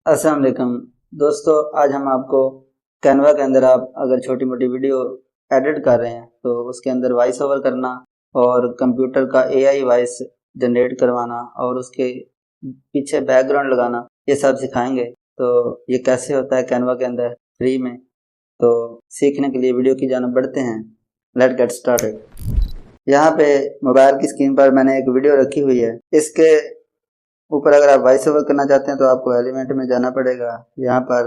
अस्सलाम वालेकुम दोस्तों, आज हम आपको कैनवा के अंदर आप अगर छोटी मोटी वीडियो एडिट कर रहे हैं तो उसके अंदर वॉइस ओवर करना और कंप्यूटर का एआई वॉइस जनरेट करवाना और उसके पीछे बैकग्राउंड लगाना, ये सब सिखाएंगे। तो ये कैसे होता है कैनवा के अंदर फ्री में, तो सीखने के लिए वीडियो की जानब बढ़ते हैं। Let get started. यहाँ पे मोबाइल की स्क्रीन पर मैंने एक वीडियो रखी हुई है। इसके ऊपर अगर आप वॉइस ओवर करना चाहते हैं तो आपको एलिमेंट में जाना पड़ेगा। यहाँ पर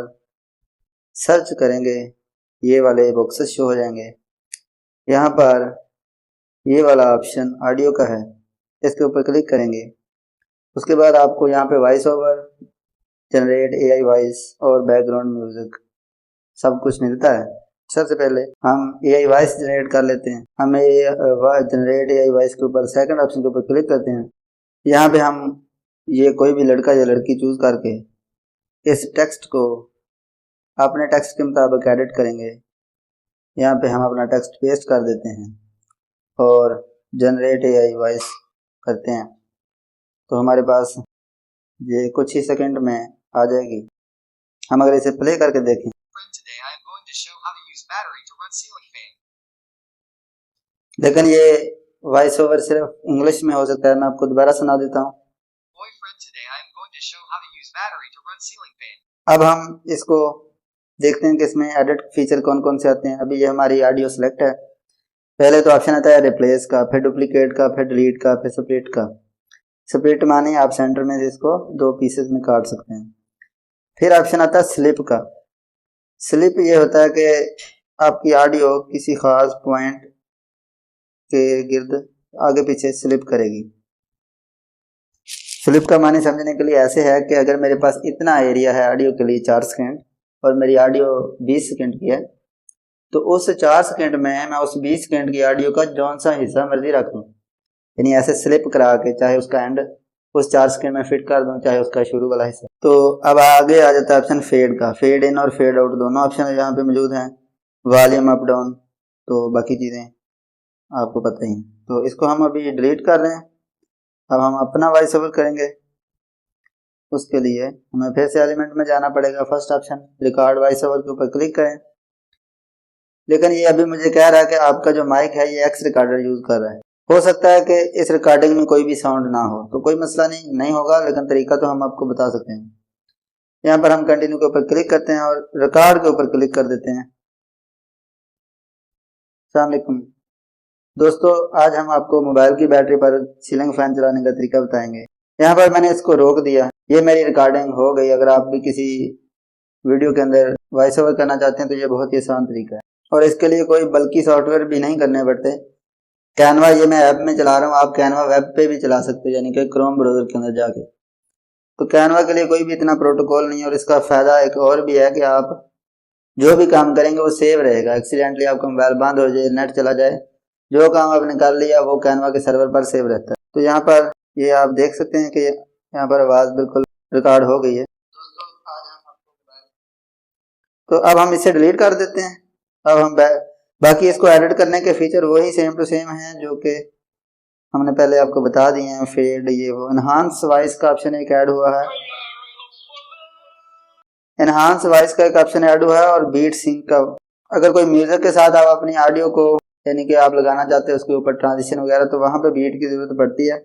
सर्च करेंगे, ये वाले बॉक्सेस शो हो जाएंगे। यहाँ पर ये वाला ऑप्शन ऑडियो का है, इसके ऊपर क्लिक करेंगे। उसके बाद आपको यहाँ पे voice over, generate AI voice और बैकग्राउंड म्यूजिक सब कुछ मिलता है। सबसे पहले हम एआई वॉइस जनरेट कर लेते हैं। हमें जनरेट एआई वॉइस के ऊपर सेकंड ऑप्शन के ऊपर क्लिक करते हैं। यहाँ पे हम ये कोई भी लड़का या लड़की चूज करके इस टेक्स्ट को अपने टेक्स्ट के मुताबिक एडिट करेंगे। यहाँ पे हम अपना टेक्स्ट पेस्ट कर देते हैं और जनरेट एआई वॉइस करते हैं तो हमारे पास ये कुछ ही सेकंड में आ जाएगी। हम अगर इसे प्ले करके देखें, लेकिन ये वॉइस ओवर सिर्फ इंग्लिश में हो सकता है। मैं आपको दोबारा सुना देता हूँ। अब हम इसको देखते हैं कि इसमें एडिट फीचर कौन कौन से आते हैं। अभी ये हमारी ऑडियो सेलेक्ट है। पहले तो ऑप्शन आता है रिप्लेस का, फिर डुप्लीकेट का, फिर डिलीट का, फिर स्प्लिट का। स्प्लिट माने आप सेंटर में इसको दो पीसेस में काट सकते हैं। फिर ऑप्शन आता है स्लिप का। स्लिप ये होता है कि आपकी ऑडियो किसी खास पॉइंट के गिर्द आगे पीछे स्लिप करेगी। स्लिप का माने समझने के लिए ऐसे है कि अगर मेरे पास इतना एरिया है ऑडियो के लिए 4 सेकंड और मेरी ऑडियो 20 सेकंड की है, तो उस 4 सेकंड में मैं उस 20 सेकंड की ऑडियो का जौन सा हिस्सा मर्जी रख दूँ, यानी ऐसे स्लिप करा के चाहे उसका एंड उस 4 सेकंड में फिट कर दूँ, चाहे उसका शुरू वाला हिस्सा। तो अब आगे आ जाता है ऑप्शन फेड का। फेड इन और फेड आउट दोनों ऑप्शन यहाँ पे मौजूद हैं। वॉल्यूम अप डाउन, तो बाकी चीज़ें आपको पता ही हैं। तो इसको हम अभी डिलीट कर रहे हैं। अब हम अपना वॉइस ओवर करेंगे। उसके लिए हमें फिर से एलिमेंट में जाना पड़ेगा। First option record voice over के ऊपर क्लिक करें। लेकिन ये अभी मुझे कह रहा है कि आपका जो माइक है ये एक्स रिकॉर्डर यूज कर रहा है। हो सकता है कि इस रिकॉर्डिंग में कोई भी साउंड ना हो, तो कोई मसला नहीं होगा, लेकिन तरीका तो हम आपको बता सकते हैं। यहाँ पर हम कंटिन्यू के ऊपर क्लिक करते हैं और रिकॉर्ड के ऊपर क्लिक कर देते हैं। अस्सलाम वालेकुम दोस्तों, आज हम आपको मोबाइल की बैटरी पर सीलिंग फैन चलाने का तरीका बताएंगे। यहाँ पर मैंने इसको रोक दिया। ये मेरी रिकॉर्डिंग हो गई। अगर आप भी किसी वीडियो के अंदर वॉइस ओवर करना चाहते हैं तो ये बहुत ही आसान तरीका है और इसके लिए कोई बल्कि सॉफ्टवेयर भी नहीं करने पड़ते। कैनवा ये मैं ऐप में चला रहा हूँ, आप कैनवा वेब पे भी चला सकते हो, यानी कि क्रोम ब्राउजर के अंदर जाके। तो कैनवा के लिए कोई भी इतना प्रोटोकॉल नहीं है और इसका फायदा एक और भी है कि आप जो भी काम करेंगे वो सेव रहेगा। एक्सीडेंटली आपका मोबाइल बंद हो जाए, नेट चला जाए, जो काम आपने कर लिया वो कैनवा के सर्वर पर सेव रहता है। तो यहाँ पर ये आप देख सकते हैं कि यहाँ पर आवाज़ बिल्कुल रिकॉर्ड हो गई है। तो अब हम इसे डिलीट कर देते हैं। अब हम बाकी इसको एडिट करने के फीचर वही सेम टू सेम हैं जो कि हमने पहले आपको बता दिए हैं। फेड, ये वो एनहांस वॉइस का ऑप्शन एक ऐड हुआ है। एनहांस वॉइस का एक ऑप्शन ऐड हुआ है और बीट सिंक का। अगर कोई म्यूजिक के साथ आप अपनी ऑडियो को यानी कि आप लगाना चाहते हैं उसके ऊपर ट्रांजिशन वगैरह, तो वहां पे बीट की जरूरत पड़ती है।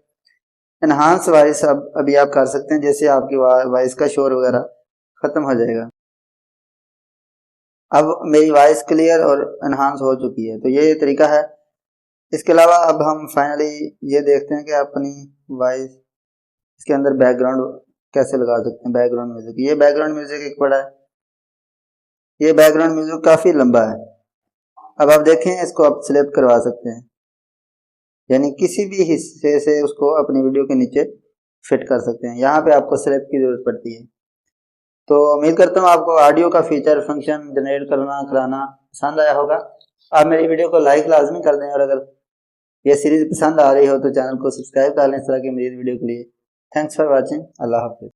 एनहांस वॉइस अभी आप कर सकते हैं, जैसे आपकी वॉइस का शोर वगैरह खत्म हो जाएगा। अब मेरी वॉइस क्लियर और एनहांस हो चुकी है, तो ये तरीका है। इसके अलावा अब हम फाइनली ये देखते हैं कि अपनी वॉइस इसके अंदर बैकग्राउंड कैसे लगा सकते हैं। बैकग्राउंड म्यूजिक, ये बैकग्राउंड म्यूजिक एक बड़ा है। ये बैकग्राउंड म्यूजिक काफी लंबा है। अब आप देखें, इसको आप सिलेक्ट करवा सकते हैं, यानी किसी भी हिस्से से उसको अपनी वीडियो के नीचे फिट कर सकते हैं। यहाँ पे आपको सिलेक्ट की जरूरत पड़ती है। तो उम्मीद करता हूँ आपको ऑडियो का फीचर फंक्शन जनरेट करना कराना पसंद आया होगा। आप मेरी वीडियो को लाइक लाजमी कर दें और अगर ये सीरीज पसंद आ रही हो तो चैनल को सब्सक्राइब कर लें इस तरह की मज़ीद वीडियो के लिए। Thanks for watching. अल्लाह हाफिज़।